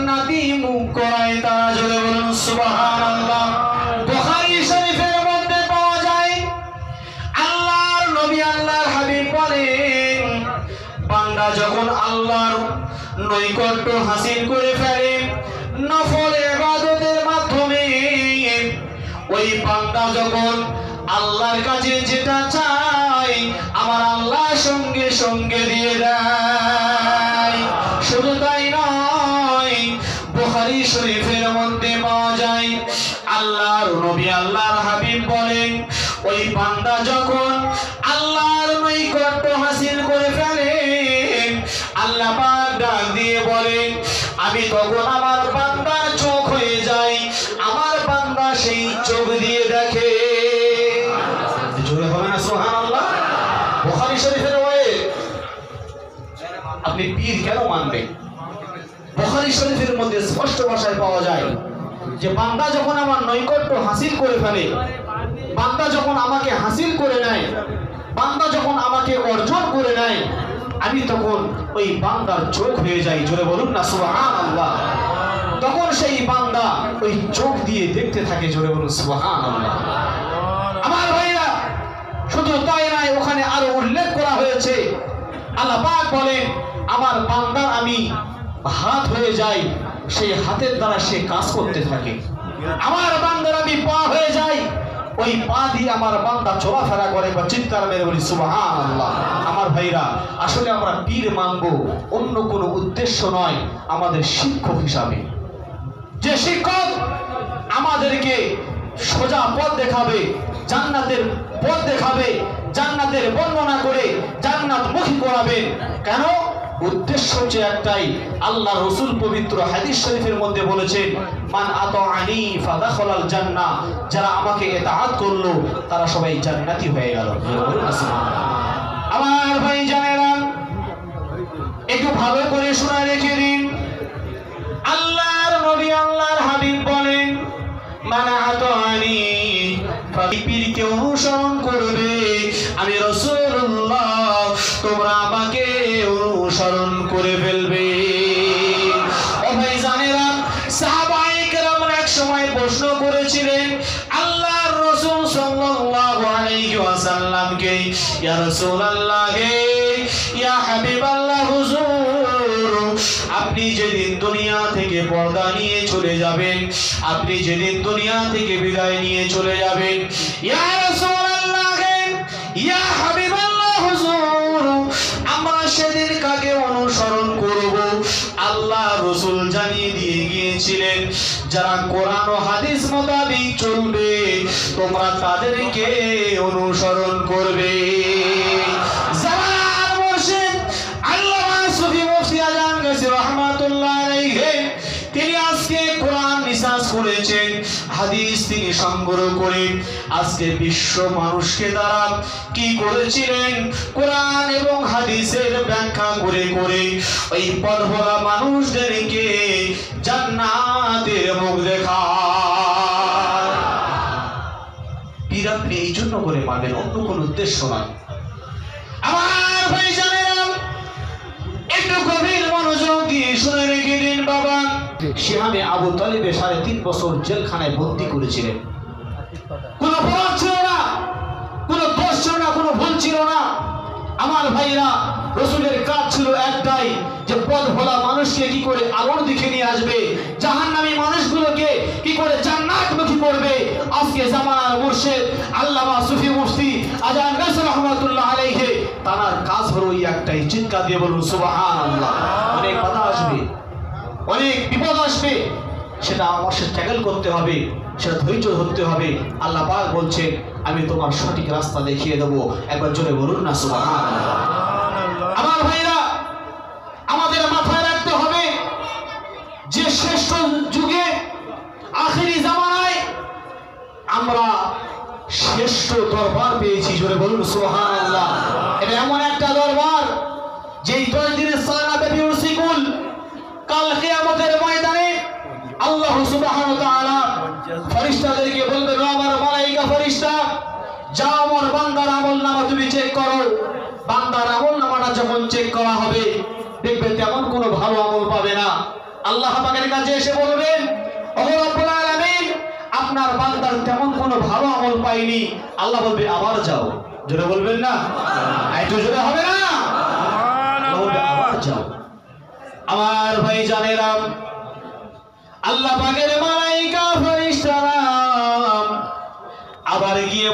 জান্নাতি মুখ করায় তারা। জোরে বলুন সুবহানাল্লাহ। বুখারী শরীফের মধ্যে পাওয়া যায় আল্লাহর নবী আল্লাহর হাবিব বলেন, বান্দা যখন আল্লাহর নৈকট্য হাসিল করে ফেলে নফল ইবাদতের মাধ্যমে, ওই বান্দা যখন আল্লাহর কাছে যেটা চায় আমার আল্লাহ সঙ্গে সঙ্গে দিয়ে দেয়। শুধু তাই নয়, বুখারী শরীফের মধ্যে পাওয়া যায় আল্লাহর নবী আল্লাহর হাবিব বলেন, ওই বান্দা যখন আল্লাহর নৈকট্য হাসিল করে ফেলে আল্লাহ পাক ডাক দিয়ে বলেন, আমি তখন আমার বান্দার চোখ হয়ে যাই, আমার বান্দা সেই চোখ দিয়ে দেখে। জোরে হবে না সুবহানাল্লাহ। বুখারী শরীফের ওয়ে আপনি পীর কেন মানবেন? বুখারী শরীফের মধ্যে স্পষ্ট ভাষায় পাওয়া যায় যে বান্দা যখন আমার নৈকট্য হাসিল করে ফেলে, বান্দা যখন আমাকে হাসিল করে নেয়, বান্দা যখন আমাকে অর্জন করে নেয়, আমি তখন ওই বান্দার চোখ হয়ে যাই। জোরে বলুন না সুবহানাল্লাহ। তখন সেই বান্দা ওই চোখ দিয়ে দেখতে থাকে। জোরে বলুন সুবহানাল্লাহ। আমার ভাইরা, শুধু তাই নয়, ওখানে আরো উল্লেখ করা হয়েছে আল্লাহ পাক বলেন, আমার বান্দার আমি হাত হয়ে যাই, সেই হাতের দ্বারা সে কাজ করতে থাকে। আমার বান্দার আমি পা হয়ে যাই, ওই পা দিয়ে আমার বান্দা চলাফেরা করে। বা চিৎকার মেরে বলি সুবহানাল্লাহ। আমার ভাইরা, আসলে আমরা পীর মানবো অন্য কোনো উদ্দেশ্য নয়, আমাদের শিক্ষক হিসাবে। যে শিক্ষক আমাদেরকে সোজা পথ দেখাবে, জান্নাতের পথ দেখাবে, জান্নাতের বর্ণনা করে জান্নাতমুখী করাবেন। কেন? উদ্দেশ্য হচ্ছে একটাই, আল্লাহ রাসূল পবিত্র হাদিস শরীফের মধ্যে বলেছেন, মান আতাআনি ফাদাখালাল জান্নাহ, যারা আমাকে ইতাআত করলো তারা সবাই জান্নাতি হয়ে গেল। আমার ভাই জানেরা, একটু ভালো করে শুনে রেখে দিন, আল্লাহর নবী আল্লাহর হাবিব বলেন, মান আতাআনি, পীরকে অনুসরণ করবে, আমি রাসূলুল্লাহ, তোমরা আমাকে অনুসরণ করে ফেলবে। ও ভাই জানেরা, সাহাবায়ে কেরাম এক সময় প্রশ্ন করেছিলেন আল্লাহর রাসূল সাল্লাল্লাহু আলাইহি ওয়াসাল্লামকে, ইয়া রাসূলুল্লাহ, ইয়া হাবিবাল্লাহ, হুজুর, আপনি যেদিন দুনিয়া থেকে পর্দা নিয়ে চলে যাবেন, আপনি যেদিন দুনিয়া থেকে বিদায় নিয়ে চলে যাবেন, ইয়া রাসূলুল্লাহ, ইয়া হাবিবাল্লাহ, হুজুর, আমরা সেদিন কাকে অনুসরণ করব? আল্লাহ রাসূল জানিয়ে দিয়ে গিয়েছিলেন, যারা কোরআন ও হাদিস মোতাবেক চলবে তোমরা তাদেরকে অনুসরণ করবে। জামাল মুর্শিদ আল্লামা সুফি মুফতি আজম গাজী রাহমাতুল্লাহ আলাইহি, তিনি আজকে কোরআন রিসার্চ করেছেন, হাদিস তিনি সংগ্রহ করে আজকে বিশ্ব মানুষকে দ্বারা কি করেছিলেন, কোরআন এবং হাদিসের ব্যাখ্যা করে করে ওই পথভরা মানুষদেরকে জান্নাতের মুখ দেখায়। পীর আপনি এই জন্য করে মানবেন, অন্য কোনো উদ্দেশ্য নয়। আমার ভাই জানেন, একটু গভীর মনোযোগ দিয়ে শুনে রেখে দিন বাবা, সিহামে আবু তালিবে 3.5 বছর জেলখানায় বন্দী করেছিলেন। কোনো অপরাধ ছিল না, কোনো দোষ ছিল না, কোনো ভুল ছিল না। আমার ভাইরা, রাসূলের কাজ ছিল একটাই, যে পথ ভোলা মানুষকে কি করে আলোর দিকে নিয়ে আসবে, জাহান্নামী মানুষগুলোকে কি করে জান্নাতমুখী করবে। আজকে জামানার মুর্শিদ আল্লামা সুফি মুফতি আজম গাজী রাহমাতুল্লাহ আলাইহি, তার কাজ হলো এই একটাই। চিৎকার দিয়ে বলুন সুবহানাল্লাহ। অনেক বাধা আসবে, অনেক বিপদ আসবে, সেটা অবশ্যই ট্যাকল করতে হবে, সেটা ধৈর্য ধরতে হবে। আল্লাহ পাক বলছেন, আমি তোমার সঠিক রাস্তা দেখিয়ে দেবো। একবার জোরে বলুন না সুবহানাল্লাহ। আমার ভাইরা, আমাদের মাথায় রাখতে হবে যে শ্রেষ্ঠ যুগে, আখিরি জামানায় আমরা শ্রেষ্ঠ দরবার পেয়েছি। জোরে বলুন সুবহানাল্লাহ। এটা এমন একটা দরবার যেই 10 দিনের সালানা ব্যাপী উরসিকুল, কাল কিয়ামতের ময়দানে আল্লাহ সুবহানাহু ওয়া তাআলা ফেরেশতাদেরকে বলবেন, আমার মালায়েকা ফেরেশতা, যাও আমার বান্দার আমলনামা তুমি চেক করো। বান্দার আমলনামাটা যখন চেক করা হবে, দেখবে তেমন কোনো ভালো আমল পাবে না। আল্লাহ পাকের কাছে এসে বলবেন, ওগো রব্বুল আলামিন, আপনার বান্দার তেমন কোনো ভালো আমল পাইনি। আল্লাহ বলবে আবার যাও। জোরে বলবেন না? একটু জোরে হবে না? আল্লাহ বলবে আবার যাও। আমার ভাই জানেরা, আল্লাহ পাকের মালাইকা ফেরেশতারা আবার গিয়ে